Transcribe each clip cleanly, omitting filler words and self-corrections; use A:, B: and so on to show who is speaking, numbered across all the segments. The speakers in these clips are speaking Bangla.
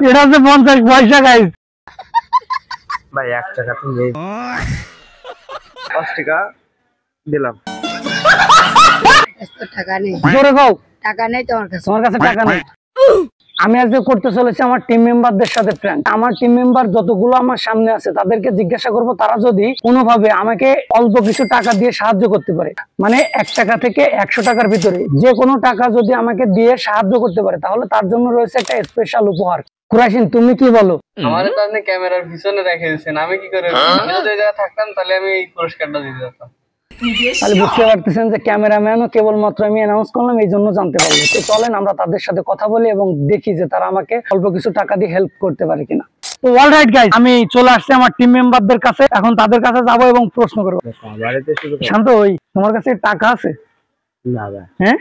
A: এটা হচ্ছে 50 পয়সা গাইস।
B: ভাই 1 টাকা তো নেই, 5 টাকা দিলাম।
C: টাকা নেই,
A: জোরে কও।
C: টাকা নেই তোমার কাছে?
A: তোমার কাছে টাকা নেই। আমি আজকে করতে চলেছি আমার টিম মেম্বারদের সাথে প্র্যাঙ্ক। আমার টিম মেম্বার যতগুলো আমার সামনে আছে তাদেরকে জিজ্ঞাসা করব তারা যদি কোনোভাবে আমাকে অল্প কিছু টাকা দিয়ে সাহায্য করতে পারে, মানে 1 টাকা থেকে 100 টাকার ভিতরে যে কোনো টাকা যদি আমাকে দিয়ে সাহায্য করতে পারে, তাহলে তার জন্য রয়েছে একটা স্পেশাল উপহার। কুরাইশিন, তুমি কি বলো?
D: আমারে তো আপনি ক্যামেরার পিছনে রেখে দিয়েছেন, আমি কি করে? আমি যদি এই জায়গায় থাকতাম তাহলে আমি এই পুরস্কারটা দিতে যেতাম।
A: তাহলে বুঝতে পারতেছেন যে ক্যামেরাম্যানও কেবলমাত্র আমি অ্যানাউন্স করলাম এই জন্য জানতে পারবো। তো চলেন আমরা তাদের সাথে কথা বলি এবং দেখি যে তারা আমাকে অল্প কিছু টাকা দিয়ে হেল্প করতে পারে কিনা। তো অলরাইট গাইস, আমি চলে আসছি আমার টিম মেম্বারদের কাছে। এখন তাদের কাছে যাবো এবং প্রশ্ন করবো। শান্ত, ওই তোমার কাছে টাকা আছে?
B: না ভাই।
A: হ্যাঁ,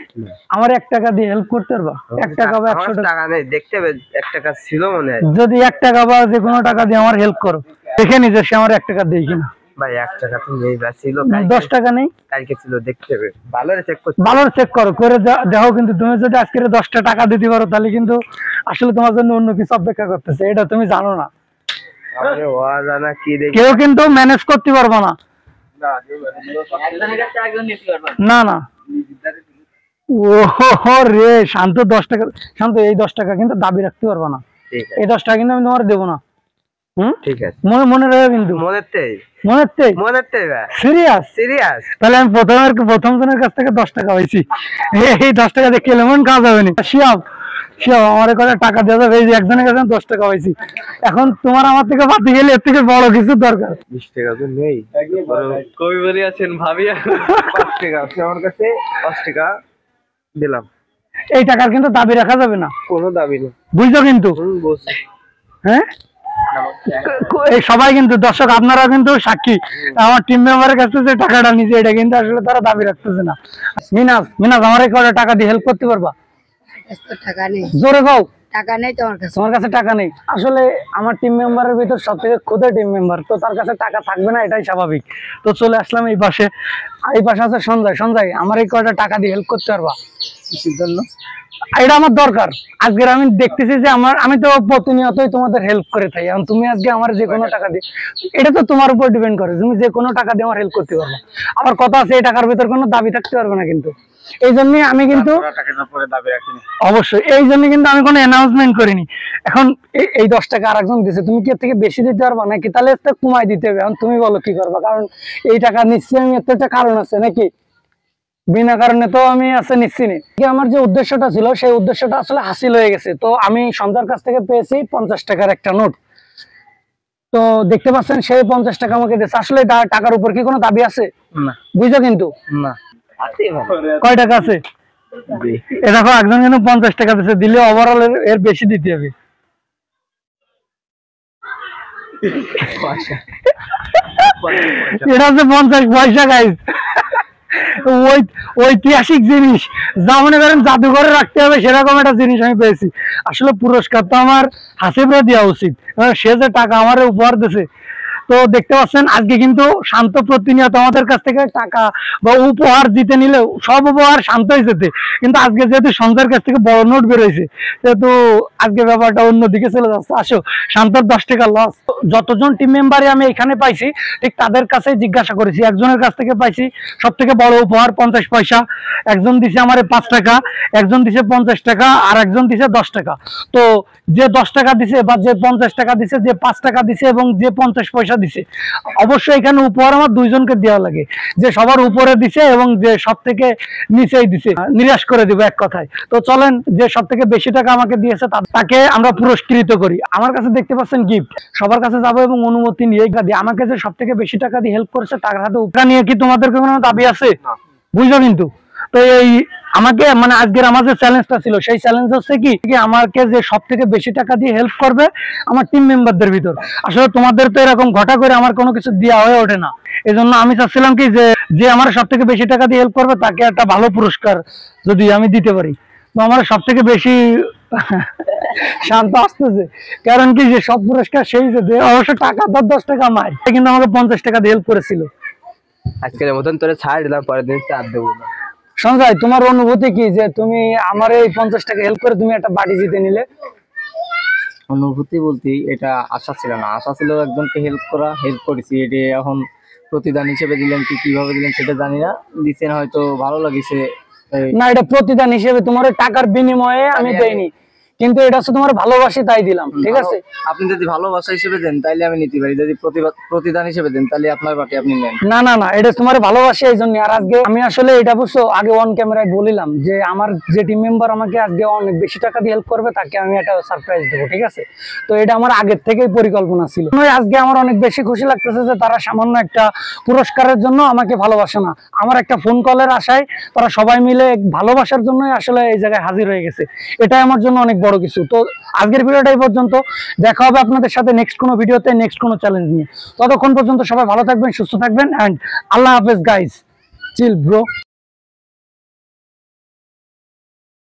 A: আমার 1 টাকা দিয়ে হেল্প করতে পারবা? 1 টাকা বা 100
B: টাকা নেই, দেখতে হবে 1 টাকা ছিল মনে হয়।
A: যদি 1 টাকা বা যে কোনো টাকা দিয়ে আমার হেল্প করো, দেখে নি যে সে আমার 1 টাকা দেয় কিনা।
B: ভাই 1 টাকা তো নেই, ভাই ছিল
A: 10 টাকা নেই,
B: কালকে ছিল, দেখতে হবে। ভালো চেক করতে,
A: ভালো চেক করো, করে দেখো। কিন্তু তুমি যদি আজকে 10টা টাকা দিতে পারো তাহলে কিন্তু আসলে তোমার জন্য অন্য কিছু অপেক্ষা করতেছে, এটা তুমি জানো না।
B: আরে ওয়া জানা কি দেখি,
A: কেউ কিন্তু ম্যানেজ করতে পারবে না। না না, ও রে শান্ত, 10 টাকা। শান্ত, এই 10 টাকা কিন্তু দাবি রাখতে পারবে না। এই 10 টাকা কিন্তু আমি তোমার দেবো না।
B: ঠিক আছে,
A: মনে রাখো কিন্তু।
B: মনেরতেই ভাই,
A: সিরিয়াস। তাহলে আমি প্রথম জনের কাছ থেকে 10 টাকা পাইছি। এই 10 টাকা দিয়ে কেমন কাজ হবে না? শিয়াব আমার কটা টাকা দেওয়া যাবে? এই যে একজনের কাছে 10 টাকা পাইছি। এখন তোমার আমার থেকে বাড়তে গেলে এর থেকে বড় কিছু দরকার।
B: 20 টাকা তো নেই,
D: কবি বলি আছেন ভাবি।
B: 5 টাকা আছে আমার কাছে, 5 টাকা দিলাম।
A: এই টাকার কিন্তু দাবি রাখা যাবে না,
B: কোনো দাবি নেই,
A: বুঝছো কিন্তু? হ্যাঁ, এই সবাই কিন্তু, দর্শক আপনারা কিন্তু সাক্ষী, আমার টিম মেম্বারের কাছে যে টাকাটা নিছে এটা কিন্তু আসলে তারা দাবি রাখতেছে না। মিনাজ আমার এই কটা টাকা দিয়ে হেল্প করতে পারবা?
C: টাকা নেই,
A: জোরে কও।
C: টাকা নেই তোমার কাছে?
A: তোমার কাছে টাকা নেই। আসলে আমার টিম মেম্বারের ভিতর সব থেকে ক্ষুদে টিম মেম্বার, তো তার কাছে টাকা থাকবে না, এটাই স্বাভাবিক। তো চলে আসলাম এই পাশে। এই পাশে আছে সঞ্জয়। আমার এই কয়টা টাকা দিয়ে হেল্প করতে পারবা?
B: কিসের জন্য?
A: এটা আমার দরকার। আজকে আমি দেখতেছি যে আমি তো প্রতিনিয়তই তোমাদের হেল্প করে থাকি। এখন তুমি আজকে আমার যে কোনো টাকা দিয়ে, এটা তো তোমার উপর ডিপেন্ড করে, তুমি যে কোনো টাকা দিয়ে আমার হেল্প করতে পারবে। আমার কথা আছে এই টাকার ভিতর কোনো দাবি থাকতে পারবে না কিন্তু। এই জন্য আমি কিন্তু অবশ্যই এই জন্য কিন্তু আমি কোনো অ্যানাউন্সমেন্ট করিনি। এখন এই 10 টাকা আরেকজন দিচ্ছে, তুমি কি এর থেকে বেশি দিতে পারবা নাকি তাহলে কমাই দিতে হবে? এখন তুমি বলো কি করবা, কারণ এই টাকা নিশ্চয়ই আমি এর তো একটা কারণ আছে নাকি? বিনা কারণে তো আমি নিচ্ছি না। আমার যে উদ্দেশ্যটা ছিল সেই উদ্দেশ্যটা আসলে হাসিল হয়ে গেছে। তো আমি সন্ধ্যার কাছ থেকে পেয়েছি 50 টাকার একটা নোট। তো দেখতে পাচ্ছেন সে 50 টাকা আমাকে দিয়েছে। আসলে টাকার উপর কি কোনো দাবি আছে?
B: না।
A: বুঝছো কিন্তু?
B: না।
A: কয় টাকা আছে? এ দেখো একজন কিন্তু 50 টাকা দিচ্ছে, দিলে ওভারঅল এর বেশি দিতে হবে। এটা হচ্ছে 50 পয়সা গাইস। ঐতিহাসিক জিনিস, যা মনে করেন জাদুঘরে রাখতে হবে সেরকম একটা জিনিস আমি পেয়েছি। আসলে পুরস্কার তো আমার হাসিবরা দেওয়া উচিত, সে যে টাকা আমার উপহার দিয়েছে। তো দেখতে পাচ্ছেন আজকে কিন্তু শান্ত প্রতিনিয়ত আমাদের কাছ থেকে টাকা বা উপহার দিতে নিলেও সব উপহার শান্তই যেতে, কিন্তু আজকে যেহেতু সঞ্জয়ের কাছ থেকে বড় নোট বেরোয়েছে সেহেতু আজকে ব্যাপারটা অন্যদিকে চলে যাচ্ছে। আসো, শান্তর 10 টাকা লস। যতজন টিম মেম্বারে আমি এখানে পাইছি ঠিক তাদের কাছে জিজ্ঞাসা করেছি, একজনের কাছ থেকে পাইছি সব থেকে বড় উপহার 50 পয়সা। একজন দিছে আমার 5 টাকা, একজন দিছে 50 টাকা, আর একজন দিছে 10 টাকা। তো যে 10 টাকা দিছে বা যে 50 টাকা দিছে, যে 5 টাকা দিছে এবং যে 50 পয়সা দিছে, অবশ্যই এখানে উপহার আমার দুইজনকে দেওয়া লাগে, যে সবার উপরে দিছে এবং যে সব থেকে নিচেই দিছে। নিরাশ করে দিব এক কথায়। তো চলেন, যে সব থেকে বেশি টাকা আমাকে দিয়েছে তাকে আমরা পুরস্কৃত করি। আমার কাছে দেখতে পাচ্ছেন গিফট, সবার কাছে যাবো এবং অনুমতি নিয়ে আমাকে যে সব থেকে বেশি টাকা দিয়ে হেল্প করেছে তার হাতে উপহার নিয়ে কি তোমাদের কোনো দাবি আছে? বুঝলো কিন্তু? তো এই আমাকে মানে আজকের আমার যে চ্যালেঞ্জটা ছিল সেই চ্যালেঞ্জ হচ্ছে কি, আমাকে যে সব থেকে বেশি টাকা দিয়ে হেল্প করবে আমার টিম মেম্বারদের ভিতর। আসলে তোমাদের তো এরকম ঘটা করে আমার কোনো কিছু দেওয়া হয়ে ওঠে না, এই জন্য আমি চাচ্ছিলাম কি যে আমার সব থেকে বেশি টাকা দিয়ে হেল্প করবে তাকে একটা ভালো পুরস্কার যদি আমি দিতে পারি। তো আমার সব থেকে বেশি শান্ত আসতেছে, কারণ কি যে সব পুরস্কার সেই যে অবশ্য টাকা 10 টাকা মার, কিন্তু আমাকে 50 টাকা দিয়ে হেল্প করেছিল।
B: আজকের মতন তোরে ছাড় দিলাম, পরের দিন আর দেবো না।
A: সঞ্জয়, তোমার অনুভূতি কি যে তুমি আমার এই 50 টাকা হেল্প করে তুমি একটা বাড়ি জিতে নিলে?
B: অনুভূতি বলতে এটা আশা ছিল না, আশা ছিল একজনকে হেল্প করা, হেল্প করেছি। এটি এখন প্রতিদান হিসেবে দিলেন কি কিভাবে দিলেন সেটা জানি না, দিচ্ছেন হয়তো ভালো লাগিছে।
A: না, এটা প্রতিদান হিসেবে, তোমার টাকার বিনিময়ে আমি দেইনি, কিন্তু এটা হচ্ছে তোমার ভালোবাসি তাই দিলাম, ঠিক আছে?
B: আপনি যদি ভালোবাসা হিসেবে দেন তাইলে আমি নিতে পারি, যদি প্রতিদান হিসেবে দেন তাহলে আপনার বাটি আপনি নেন।
A: না না না, এটা তোমার ভালোবাসি এই জন্য। আর আজকে আমি আসলে এটা বুঝছো আগে অন ক্যামেরায় বলিলাম যে আমার যে টিম মেম্বার আমাকে আজকে অনেক বেশি টাকা দিয়ে হেল্প করবে তাকে আমি একটা সারপ্রাইজ দেবো, ঠিক আছে? তো এটা আমার আগের থেকেই পরিকল্পনা ছিল। আজকে আমার অনেক বেশি খুশি লাগতেছে যে তারা সামান্য একটা পুরস্কারের জন্য আমাকে ভালোবাসে না, আমার একটা ফোন কলের আশায় তারা সবাই মিলে ভালোবাসার জন্যই আসলে এই জায়গায় হাজির হয়ে গেছে। এটাই আমার জন্য অনেক বড় কিছু। তো আজকের ভিডিওটা এই পর্যন্ত, দেখা হবে আপনাদের সাথে নেক্সট কোনো ভিডিওতে, নেক্সট কোনো চ্যালেঞ্জ নিয়ে। ততক্ষণ পর্যন্ত সবাই ভালো থাকবেন, সুস্থ থাকবেন, এন্ড আল্লাহ হাফেজ গাইস। চিল ব্রো।